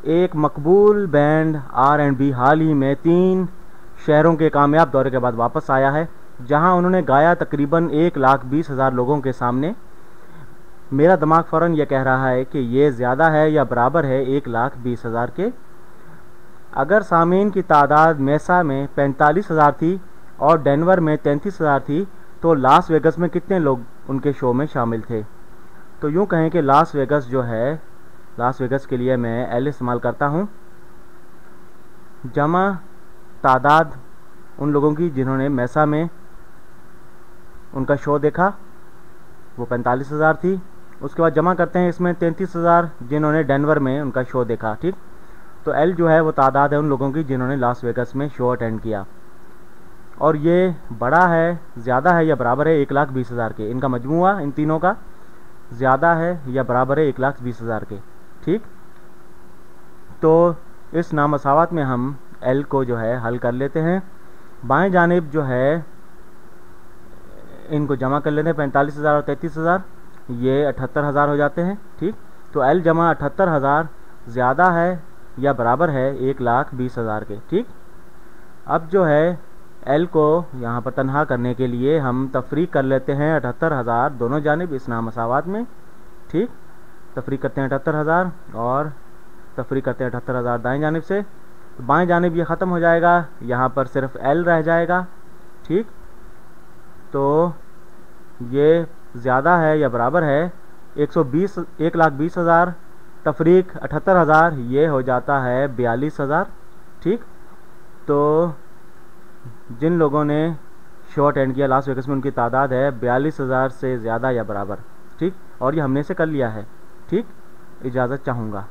एक मकबूल band R&B हाल ही में 3 शहरों के कामयाब दौरे के बाद वापस आया है, जहां उन्होंने गाया तकरीबन 1,20,000 लोगों के सामने। मेरा दिमाग फ़ौरन यह कह रहा है कि ये ज़्यादा है या बराबर है 1,20,000 के। अगर सामीन की तादाद मेसा में 45,000 थी और डेनवर में 33,000 थी, तो लास वेगस में कितने लोग उनके शो में शामिल थे? तो यूँ कहें कि लास वेगस जो है, लास वेगस के लिए मैं एल इस्तेमाल करता हूँ, जमा तादाद उन लोगों की जिन्होंने मेसा में उनका शो देखा, वो 45,000 थी। उसके बाद जमा करते हैं इसमें 33,000 जिन्होंने डेनवर में उनका शो देखा, ठीक। तो एल जो है वो तादाद है उन लोगों की जिन्होंने लास वेगस में शो अटेंड किया, और ये बड़ा है, ज़्यादा है या बराबर है 1,20,000 के। इनका मजमूआ इन तीनों का ज़्यादा है या बराबर है 1,20,000 के, ठीक। तो इस नामसावत में हम एल को जो है हल कर लेते हैं। बाएं जानिब जो है इनको जमा कर लेते हैं, 45,000 और 33,000, ये 78,000 हो जाते हैं, ठीक। तो एल जमा 78,000 ज़्यादा है या बराबर है 1,20,000 के, ठीक। अब जो है एल को यहाँ पर तनहा करने के लिए हम तफरीक कर लेते हैं 78,000 दोनों जानिब इस नामसावत में, ठीक। तफरीक करते हैं 78,000 और तफरीक करते हैं 78,000 दाएं जानिब से। तो बाएं जानिब ये ख़त्म हो जाएगा, यहाँ पर सिर्फ एल रह जाएगा, ठीक। तो ये ज़्यादा है या बराबर है 1,20,000 तफरीक 78,000, ये हो जाता है 42,000, ठीक। तो जिन लोगों ने शो अटेंड किया लास वेगस में, उनकी तादाद है 42,000 से ज़्यादा या बराबर, ठीक। और ये हमने से कर लिया है, ठीक। इजाज़त चाहूँगा।